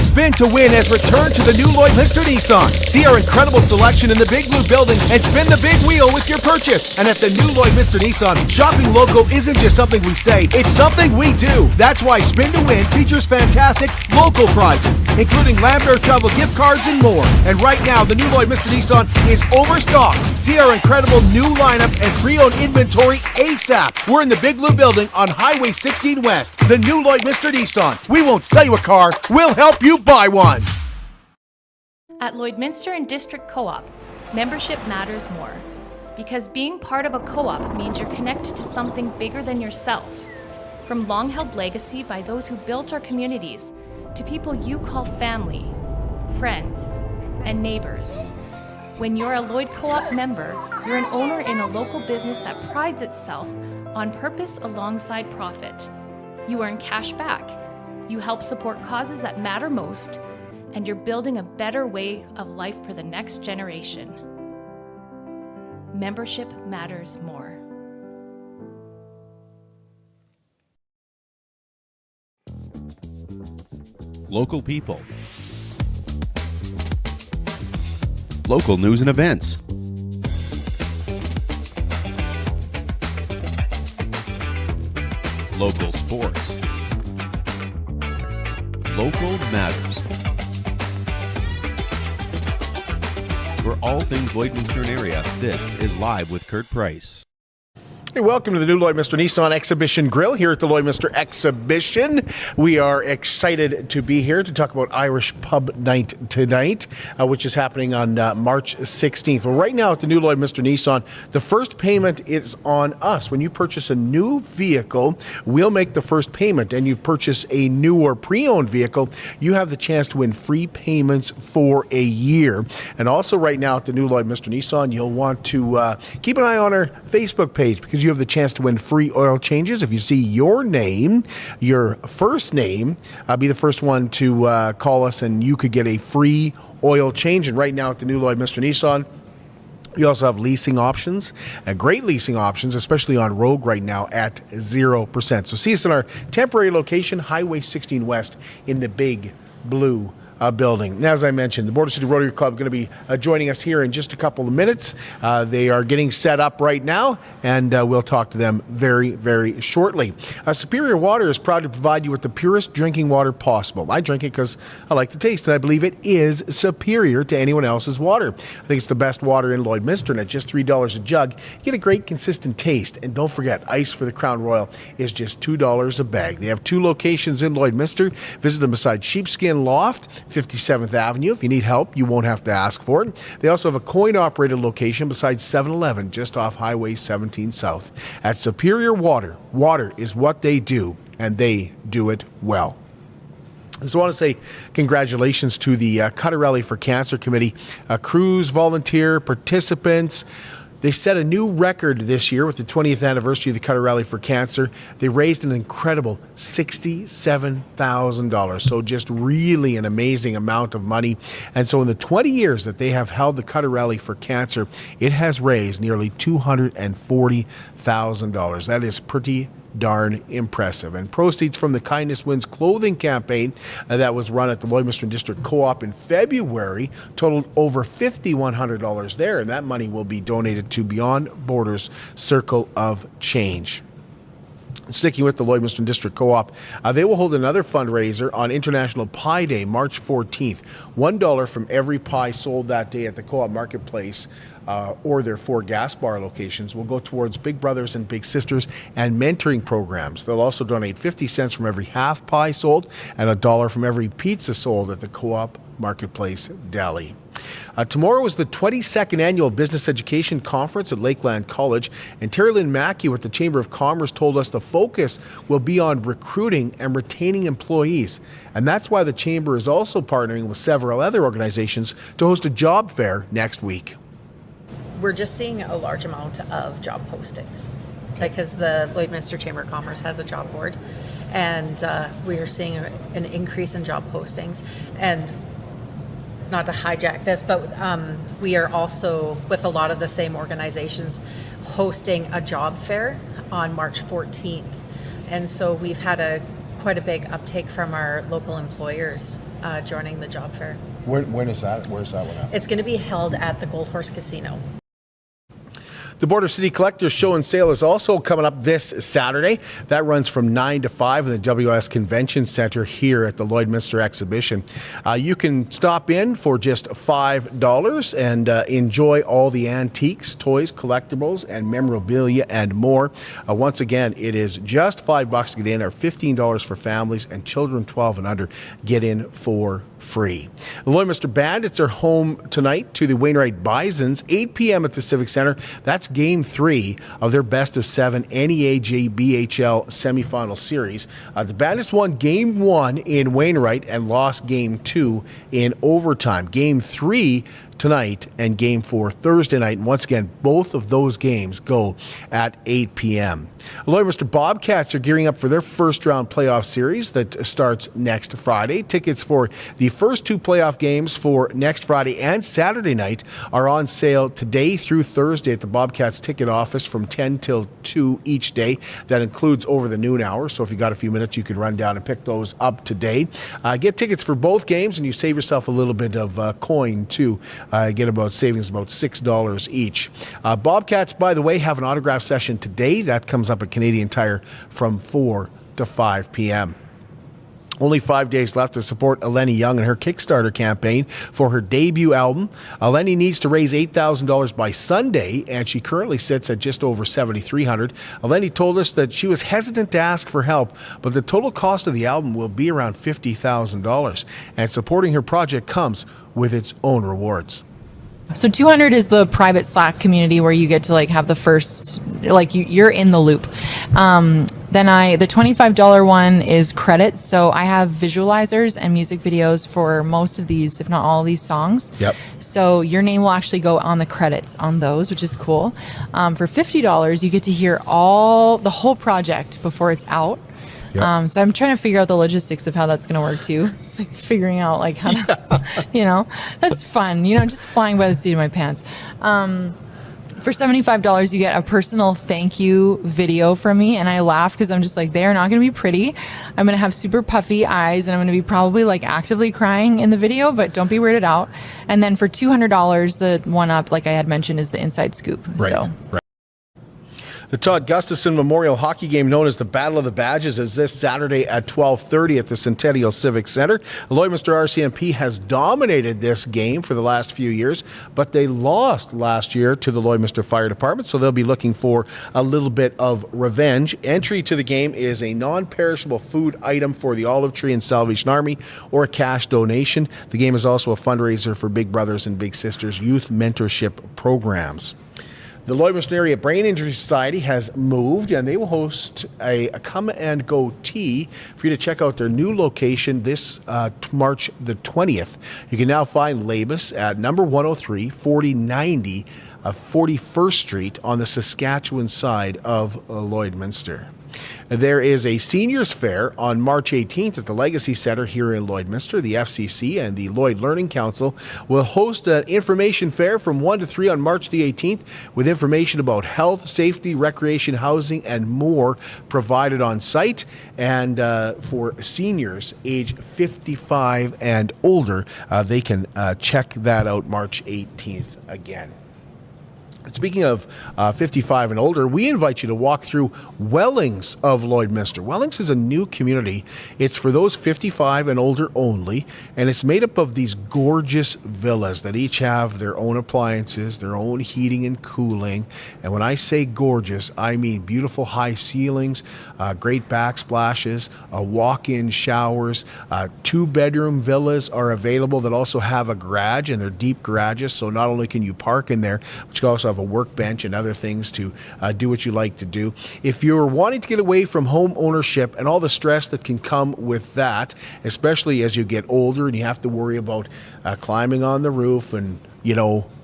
Spin to Win has returned to the new Lloydminster Nissan. See our incredible selection in the Big Blue building and spin the big wheel with your purchase. And at the new Lloydminster Nissan, shopping local isn't just something we say, it's something we do. That's why Spin to Win features fantastic local prizes, including Lambert travel gift cards and more. And right now, the new Lloydminster Nissan is overstocked. See our incredible new lineup and pre-owned inventory ASAP. We're in the Big Blue building on Highway 16 West. The new Lloydminster Nissan. We won't sell you a car, we'll help you buy one. At Lloydminster and District Co-op, membership matters more. Because being part of a co-op means you're connected to something bigger than yourself. From long-held legacy by those who built our communities, to people you call family, friends, and neighbors. When you're a Lloyd Co-op member, you're an owner in a local business that prides itself on purpose alongside profit. You earn cash back. You help support causes that matter most, and you're building a better way of life for the next generation. Membership matters more. Local people. Local news and events. Local sports. Local matters. For all things Lloydminster area, this is Live with Kurt Price. Hey, welcome to the new Lloydminster Nissan Exhibition Grill here at the Lloydminster Exhibition. We are excited to be here to talk about Irish Pub Night tonight, which is happening on March 16th. Well, right now at the new Lloydminster Nissan, the first payment is on us. When you purchase a new vehicle, we'll make the first payment, and you purchase a new or pre-owned vehicle, you have the chance to win free payments for a year. And also right now at the new Lloydminster Nissan, you'll want to keep an eye on our Facebook page, because you have the chance to win free oil changes. If you see your name, your first name, be the first one to call us, and you could get a free oil change. And right now at the new Lloydminster Nissan, we also have leasing options, great leasing options, especially on Rogue right now at 0%. So see us in our temporary location, Highway 16 West, in the Big Blue building. Now, as I mentioned, the Border City Rotary Club is going to be joining us here in just a couple of minutes. They are getting set up right now, and we'll talk to them very, very shortly. Superior Water is proud to provide you with the purest drinking water possible. I drink it because I like the taste, and I believe it is superior to anyone else's water. I think it's the best water in Lloydminster, and at just $3 a jug, you get a great consistent taste. And don't forget, ice for the Crown Royal is just $2 a bag. They have 2 locations in Lloydminster. Visit them beside Sheepskin Loft, 57th Avenue. If you need help, you won't have to ask for it. They also have a coin-operated location beside 7-Eleven, just off Highway 17 South. At Superior Water, water is what they do, and they do it well. I just want to say congratulations to the Cutter Rally for Cancer Committee, crews, volunteer, participants. They set a new record this year with the 20th anniversary of the Cutter Rally for Cancer. They raised an incredible $67,000. So just really an amazing amount of money. And so in the 20 years that they have held the Cutter Rally for Cancer, it has raised nearly $240,000. That is pretty darn impressive. And proceeds from the Kindness Wins clothing campaign that was run at the Lloydminster District Co-op in February totaled over $5,100 there, and that money will be donated to Beyond Borders Circle of Change. Sticking with the Lloydminster District Co-op, they will hold another fundraiser on International Pie Day, March 14th. $1 from every pie sold that day at the Co-op Marketplace or their 4 gas bar locations will go towards Big Brothers and Big Sisters and mentoring programs. They'll also donate 50 cents from every half pie sold and $1 from every pizza sold at the Co-op Marketplace Deli. Tomorrow is the 22nd Annual Business Education Conference at Lakeland College, and Terry Lynn Mackey with the Chamber of Commerce told us the focus will be on recruiting and retaining employees. And that's why the Chamber is also partnering with several other organizations to host a job fair next week. We're just seeing a large amount of job postings because the Lloydminster Chamber of Commerce has a job board, and we are seeing an increase in job postings. And not to hijack this, but we are also, with a lot of the same organizations, hosting a job fair on March 14th. And so we've had quite a big uptake from our local employers joining the job fair. When is that? Where's that one at? It's going to be held at the Gold Horse Casino. The Border City Collectors Show and Sale is also coming up this Saturday. That runs from 9 to 5 in the WS Convention Center here at the Lloydminster Exhibition. You can stop in for just $5 and enjoy all the antiques, toys, collectibles, and memorabilia and more. Once again, it is just $5 to get in, or $15 for families, and children 12 and under get in for free. The Lloydminster Bandits are home tonight to the Wainwright Bisons, 8 p.m. at the Civic Center. That's Game 3 of their best of 7 NEAJ BHL semifinal series. The Bandits won Game 1 in Wainwright and lost Game 2 in overtime. Game 3 tonight and Game 4 Thursday night. And once again, both of those games go at 8 p.m. Lloydminster Bobcats are gearing up for their first round playoff series that starts next Friday. Tickets for the first 2 playoff games for next Friday and Saturday night are on sale today through Thursday at the Bobcats ticket office from 10 till 2 each day. That includes over the noon hour. So if you got a few minutes, you can run down and pick those up today. Get tickets for both games and you save yourself a little bit of coin too. Get about savings about $6 each. Bobcats, by the way, have an autograph session today. That comes up at Canadian Tire from 4 to 5 p.m. Only 5 days left to support Lenny Young and her Kickstarter campaign for her debut album. Lenny needs to raise $8,000 by Sunday, and she currently sits at just over $7,300. Lenny told us that she was hesitant to ask for help, but the total cost of the album will be around $50,000, and supporting her project comes with its own rewards. So 200 is the private Slack community where you get to like have the first, like you're in the loop. Then the $25 one is credits. So I have visualizers and music videos for most of these, if not all of these songs. Yep. So your name will actually go on the credits on those, which is cool. For $50, you get to hear the whole project before it's out. Yep. So I'm trying to figure out the logistics of how that's going to work too. It's like figuring out like how to, that's fun, just flying by the seat of my pants. For $75, you get a personal thank you video from me. And I laugh because I'm just like, they are not going to be pretty. I'm going to have super puffy eyes and I'm going to be probably like actively crying in the video, but don't be weirded out. And then for $200, the one up, like I had mentioned, is the inside scoop. Right. So. Right. The Todd Gustafson Memorial Hockey Game, known as the Battle of the Badges, is this Saturday at 12:30 at the Centennial Civic Center. Lloydminster RCMP has dominated this game for the last few years, but they lost last year to the Lloydminster Fire Department, so they'll be looking for a little bit of revenge. Entry to the game is a non-perishable food item for the Olive Tree and Salvation Army or a cash donation. The game is also a fundraiser for Big Brothers and Big Sisters youth mentorship programs. The Lloydminster Area Brain Injury Society has moved, and they will host a come and go tea for you to check out their new location this March the 20th. You can now find Labus at number 103, 4090 41st Street on the Saskatchewan side of Lloydminster. There is a seniors fair on March 18th at the Legacy Center here in Lloydminster. The FCC and the Lloyd Learning Council will host an information fair from 1 to 3 on March the 18th with information about health, safety, recreation, housing, and more provided on site. And for seniors age 55 and older, they can check that out March 18th again. Speaking of 55 and older, we invite you to walk through Wellings of Lloydminster. Wellings is a new community. It's for those 55 and older only, and it's made up of these gorgeous villas that each have their own appliances, their own heating and cooling. And when I say gorgeous, I mean beautiful high ceilings, great backsplashes, walk-in showers. 2-bedroom villas are available that also have a garage, and they're deep garages, so not only can you park in there, but you can also have a workbench and other things to do what you like to do. If you're wanting to get away from home ownership and all the stress that can come with that, especially as you get older and you have to worry about climbing on the roof and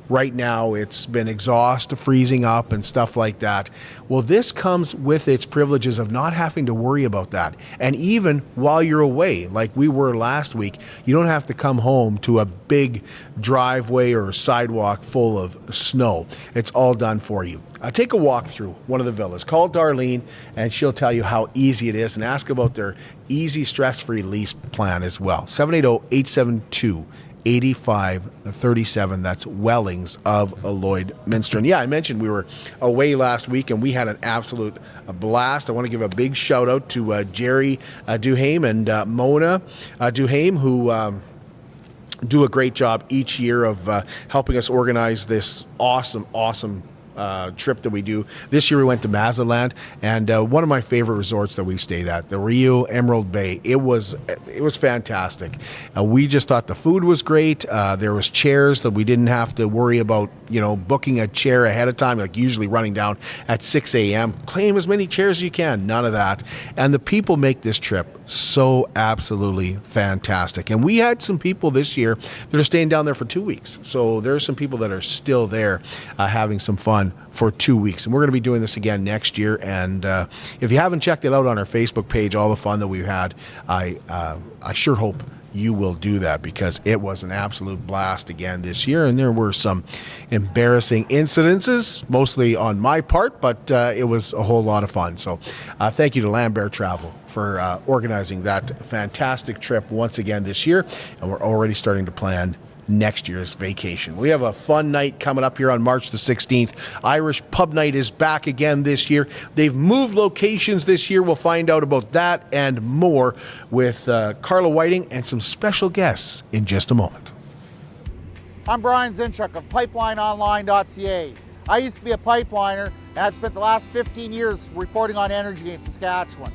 right now it's been exhaust freezing up and stuff like that. Well, this comes with its privileges of not having to worry about that. And even while you're away, like we were last week, you don't have to come home to a big driveway or sidewalk full of snow. It's all done for you. Take a walk through one of the villas. Call Darlene and she'll tell you how easy it is, and ask about their easy stress-free lease plan as well. 780-872-8537. That's Wellings of Lloydminster. And yeah, I mentioned we were away last week and we had an absolute blast. I want to give a big shout out to Jerry Duhame and Mona Duhame, who do a great job each year of helping us organize this awesome trip that we do. This year we went to Mazatlan, and one of my favorite resorts that we stayed at, the Rio Emerald Bay. It was fantastic. We just thought the food was great. There was chairs that we didn't have to worry about, booking a chair ahead of time, like usually running down at 6 a.m. Claim as many chairs as you can. None of that. And the people make this trip so absolutely fantastic. And we had some people this year that are staying down there for 2 weeks. So there's some people that are still there having some fun for 2 weeks. And we're going to be doing this again next year. And if you haven't checked it out on our Facebook page, all the fun that we've had, I sure hope you will do that, because it was an absolute blast again this year. And there were some embarrassing incidences, mostly on my part, but it was a whole lot of fun. So thank you to Lambert Travel for organizing that fantastic trip once again this year. And we're already starting to plan next year's vacation. We have a fun night coming up here on March the 16th. Irish Pub Night is back again this year. They've moved locations this year. We'll find out about that and more with Karla Whiting and some special guests in just a moment. I'm Brian Zinchuk of PipelineOnline.ca. I used to be a pipeliner, and I've spent the last 15 years reporting on energy in Saskatchewan.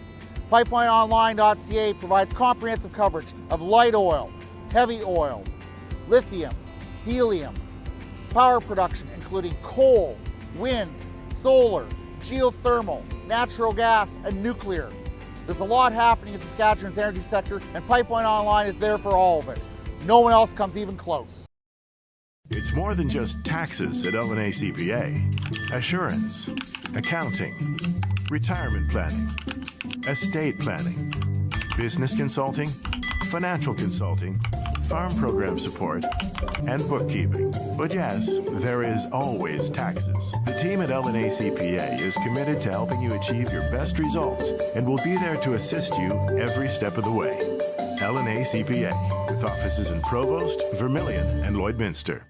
PipelineOnline.ca provides comprehensive coverage of light oil, heavy oil, lithium, helium, power production including coal, wind, solar, geothermal, natural gas, and nuclear. There's a lot happening in Saskatchewan's energy sector, and Pipeline Online is there for all of it. No one else comes even close. It's more than just taxes at LNA CPA. Assurance, accounting, retirement planning, estate planning, business consulting, financial consulting, farm program support, and bookkeeping. But yes, there is always taxes. The team at LNA CPA is committed to helping you achieve your best results and will be there to assist you every step of the way. LNA CPA, with offices in Provost, Vermilion, and Lloydminster.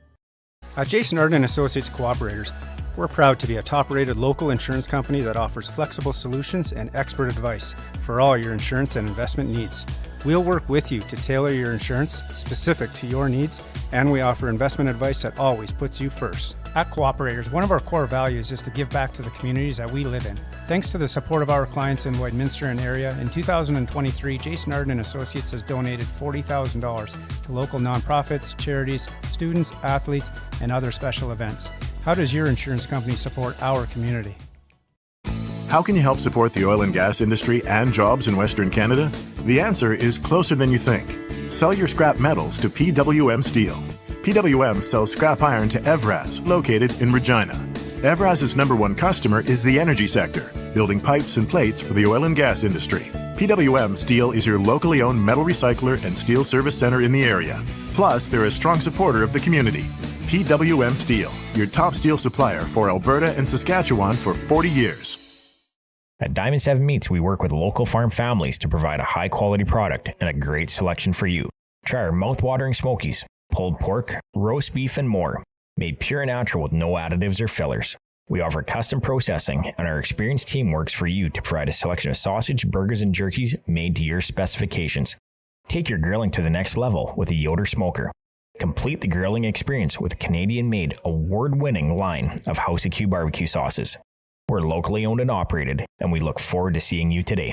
At Jason Arden Associates Cooperators, we're proud to be a top-rated local insurance company that offers flexible solutions and expert advice for all your insurance and investment needs. We'll work with you to tailor your insurance specific to your needs, and we offer investment advice that always puts you first. At Cooperators, one of our core values is to give back to the communities that we live in. Thanks to the support of our clients in Lloydminster and area, in 2023, Jason Arden Associates has donated $40,000 to local nonprofits, charities, students, athletes, and other special events. How does your insurance company support our community? How can you help support the oil and gas industry and jobs in Western Canada? The answer is closer than you think. Sell your scrap metals to PWM Steel. PWM sells scrap iron to Evraz, located in Regina. Evraz's #1 customer is the energy sector, building pipes and plates for the oil and gas industry. PWM Steel is your locally owned metal recycler and steel service center in the area. Plus, they're a strong supporter of the community. PWM Steel, your top steel supplier for Alberta and Saskatchewan for 40 years. At Diamond 7 Meats, we work with local farm families to provide a high-quality product and a great selection for you. Try our mouth-watering smokies, pulled pork, roast beef, and more, made pure and natural with no additives or fillers. We offer custom processing, and our experienced team works for you to provide a selection of sausage, burgers, and jerkies made to your specifications. Take your grilling to the next level with a Yoder smoker. Complete the grilling experience with Canadian-made, award-winning line of House of Q barbecue sauces. We're locally owned and operated, and we look forward to seeing you today.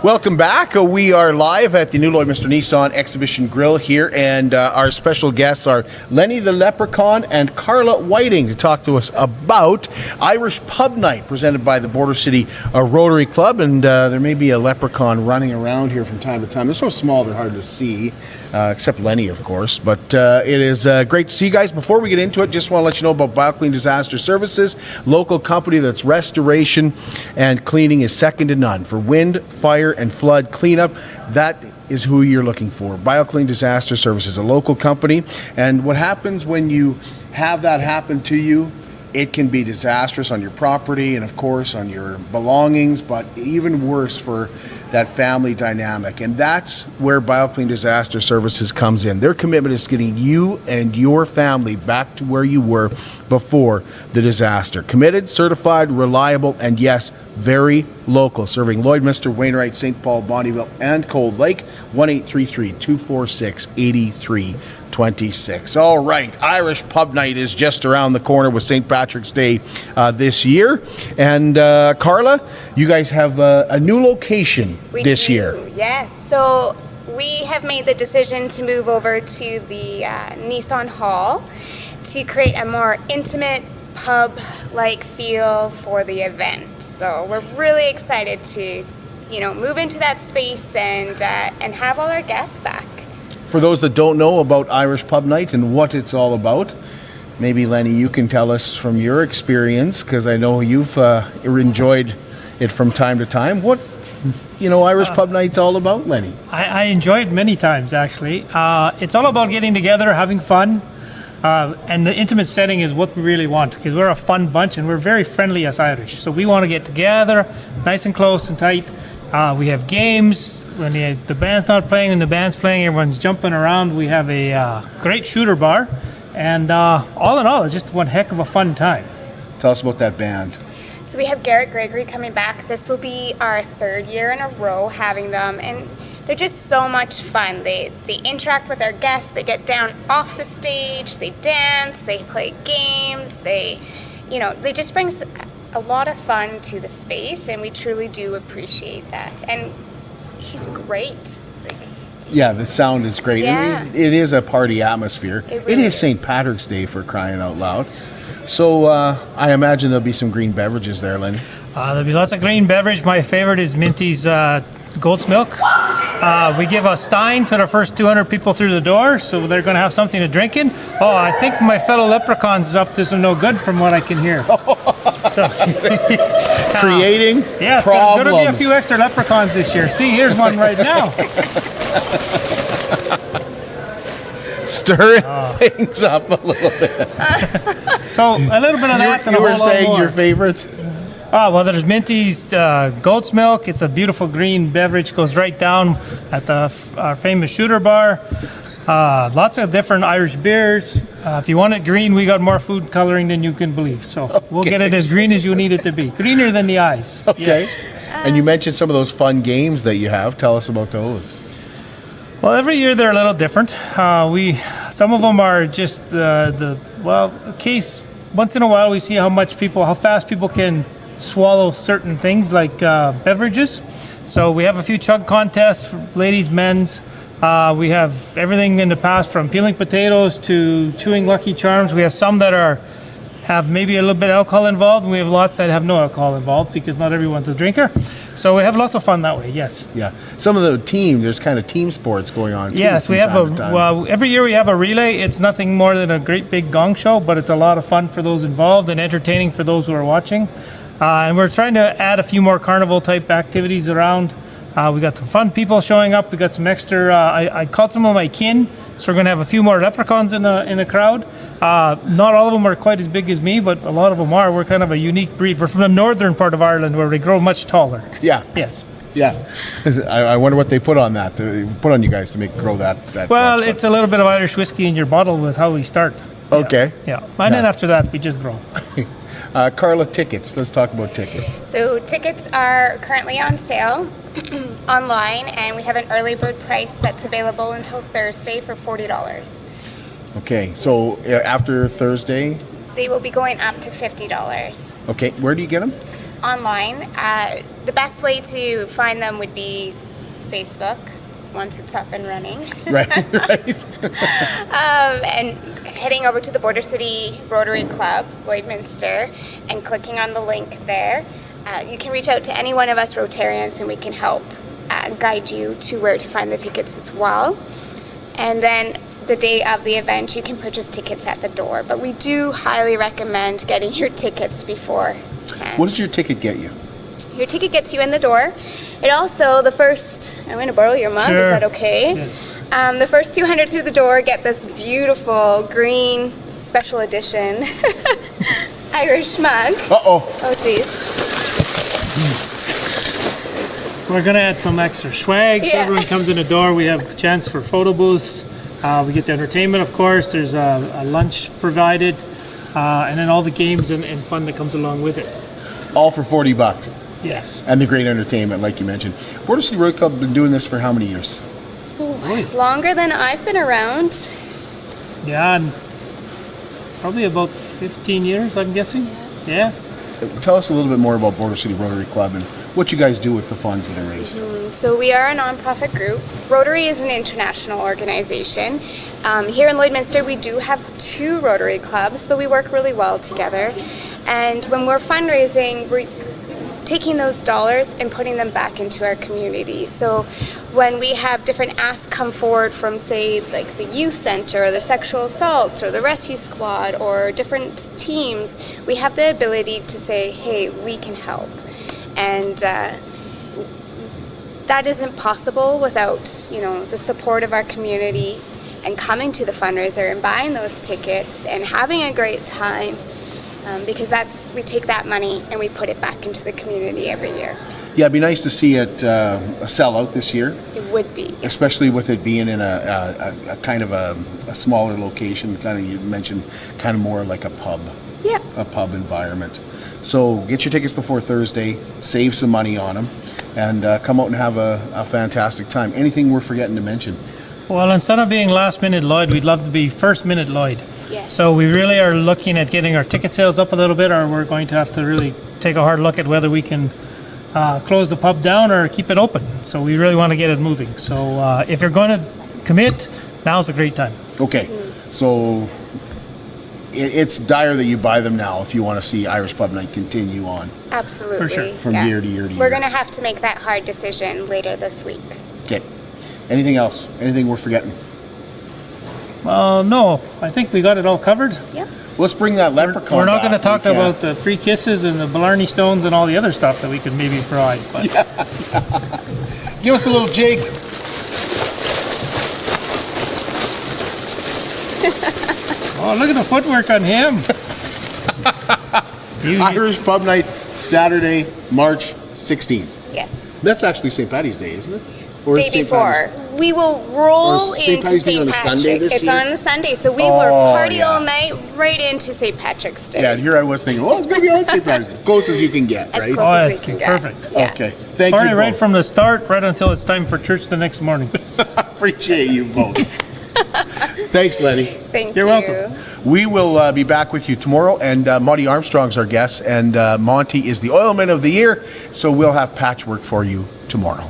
Welcome back. We are live at the new Lloyd Mr. Nissan Exhibition Grill here, and our special guests are Lenny the Leprechaun and Karla Whiting to talk to us about Irish Pub Night presented by the Border City Rotary Club. And there may be a leprechaun running around here from time to time. They're so small they're hard to see, except Lenny, of course. But it is great to see you guys. Before we get into it, just want to let you know about BioClean Disaster Services, local company that's restoration and cleaning is second to none for wind, fire, and flood cleanup. That is who you're looking for. BioClean Disaster Services, a local company. And what happens when you have that happen to you, it can be disastrous on your property and, of course, on your belongings, but even worse for that family dynamic. And that's where BioClean Disaster Services comes in. Their commitment is getting you and your family back to where you were before the disaster. Committed, certified, reliable, and yes, very local. Serving Lloydminster, Wainwright, St. Paul, Bonnyville, and Cold Lake. 1-833-246-8326. All right, Irish Pub Night is just around the corner with St. Patrick's Day this year. And Karla, you guys have a new location this year. Yes. So we have made the decision to move over to the Nissan Hall to create a more intimate pub-like feel for the event. So we're really excited to, move into that space and have all our guests back. For those that don't know about Irish Pub Night and what it's all about, maybe Lenny, you can tell us from your experience, because I know you've enjoyed it from time to time. What Irish Pub Night's all about, Lenny? I enjoy it many times, actually. It's all about getting together, having fun, and the intimate setting is what we really want, because we're a fun bunch and we're very friendly as Irish. So we want to get together, nice and close and tight. We have games. When the band's not playing and the band's playing, everyone's jumping around. We have a great shooter bar. And all in all, it's just one heck of a fun time. Tell us about that band. So we have Garrett Gregory coming back. This will be our third year in a row having them, and they're just so much fun. They interact with our guests. They get down off the stage. They dance. They play games. They just bring a lot of fun to the space, and we truly do appreciate that. And he's great. Yeah, the sound is great. Yeah. And it is a party atmosphere. It really is is. St. Patrick's Day, for crying out loud. So I imagine there'll be some green beverages there, Lenny. There'll be lots of green beverage. My favorite is Minty's goat's milk. We give a stein to the first 200 people through the door, so they're going to have something to drink in. Oh, I think my fellow leprechaun's up to some no good from what I can hear. Creating yes, problems. There's going to be a few extra leprechauns this year. See, here's one right now. Stirring things up a little bit. So a little bit of that. You were saying your favorite? Well, there's Minty's goat's milk. It's a beautiful green beverage. Goes right down at our famous shooter bar. Lots of different Irish beers. If you want it green, we got more food coloring than you can believe. So we'll get it as green as you need it to be. Greener than the eyes. Okay. Yes. And you mentioned some of those fun games that you have. Tell us about those. Well, every year they're a little different. Some of them are just a case. Once in a while, we see how fast people can swallow certain things like beverages. So we have a few chug contests, for ladies, men's. We have everything in the past from peeling potatoes to chewing Lucky Charms. We have some that have maybe a little bit of alcohol involved, and we have lots that have no alcohol involved because not everyone's a drinker. So we have lots of fun that way, yes. Yeah. Some of there's kind of team sports going on too. Yes, we have every year we have a relay. It's nothing more than a great big gong show, but it's a lot of fun for those involved and entertaining for those who are watching. And we're trying to add a few more carnival type activities around. We got some fun people showing up. We got some extra, I called some of my kin, so we're going to have a few more leprechauns in the crowd. Not all of them are quite as big as me, but a lot of them are. We're kind of a unique breed. We're from the northern part of Ireland where they grow much taller. Yeah. Yes. Yeah. I wonder what they put on that, put on you guys to grow that. Well, it's a little bit of Irish whiskey in your bottle with how we start. Okay. Yeah. And then after that, we just grow. Karla, tickets. Let's talk about tickets. So tickets are currently on sale online, and we have an early bird price that's available until Thursday for $40. Okay, so after Thursday? They will be going up to $50. Okay, where do you get them? online. The best way to find them would be Facebook, once it's up and running. Right. And heading over to the Border City Rotary Club, Lloydminster, and clicking on the link there. You can reach out to any one of us Rotarians and we can help guide you to where to find the tickets as well. And then the day of the event, you can purchase tickets at the door. But we do highly recommend getting your tickets beforehand. What does your ticket get you? Your ticket gets you in the door. It also, I'm going to borrow your mug, Sure. is that okay? Yes. The first 200 through the door get this beautiful green special edition Irish mug. Uh-oh. Oh, geez. We're going to add some extra swag. So Yeah. everyone comes in the door. We have a chance for photo booths. We get the entertainment, of course. There's a lunch provided. And then all the games and fun that comes along with it. All for $40. Yes. And the great entertainment, like you mentioned. Border City Rotary Club been doing this for how many years? Longer than I've been around. Yeah, and probably about 15 years, I'm guessing. Yeah. Tell us a little bit more about Border City Rotary Club and what you guys do with the funds that are raised. So we are a nonprofit group. Rotary is an international organization. Here in Lloydminster, we do have 2 Rotary clubs, but we work really well together. And when we're fundraising, we're taking those dollars and putting them back into our community. So when we have different asks come forward from, say, like the youth center or the sexual assault or the rescue squad or different teams, we have the ability to say, hey, we can help. And that isn't possible without, the support of our community and coming to the fundraiser and buying those tickets and having a great time. Because we take that money and we put it back into the community every year. Yeah, it'd be nice to see it sell out this year. It would be. Especially with it being in a kind of a smaller location. Kind of, you mentioned kind of more like a pub. Yeah. A pub environment. So get your tickets before Thursday, save some money on them, and come out and have a fantastic time. Anything we're forgetting to mention? Well, instead of being last minute Lloyd, we'd love to be first minute Lloyd. Yes. So we really are looking at getting our ticket sales up a little bit, or we're going to have to really take a hard look at whether we can close the pub down or keep it open. So we really want to get it moving. So if you're going to commit, now's a great time. Okay, so it's dire that you buy them now if you want to see Irish Pub Night continue on. Absolutely. For sure. From year to year to year. We're going to have to make that hard decision later this week. Okay. Anything else? Anything we're forgetting? No, I think we got it all covered. Yep. Let's bring that Leprechaun We're not going to back. talk about the free kisses and the Blarney Stones and all the other stuff that we could maybe provide. But Give us a little jig. oh, look at the footwork on him. Irish Pub Night, Saturday, March 16th. Yes. That's actually St. Patty's Day, isn't it? Or Day is St. before. Patty's- We will roll Or is St. into Patty's Day St. on a Patrick. Sunday this it's year? on a Sunday, so we Oh, will party yeah. all night right into St. Patrick's Day. Yeah, and here I was thinking, well, it's going to be on St. Patty's Day. Close as you can get, As right? close Oh, as we it's can get. perfect. Yeah. Okay. Thank party you right both. from the start, right until it's time for church the next morning. Appreciate you both. Thanks, Lenny. Thank You're you. welcome. We will be back with you tomorrow, and Monty Armstrong's our guest, and Monty is the Oilman of the Year, so we'll have patchwork for you tomorrow.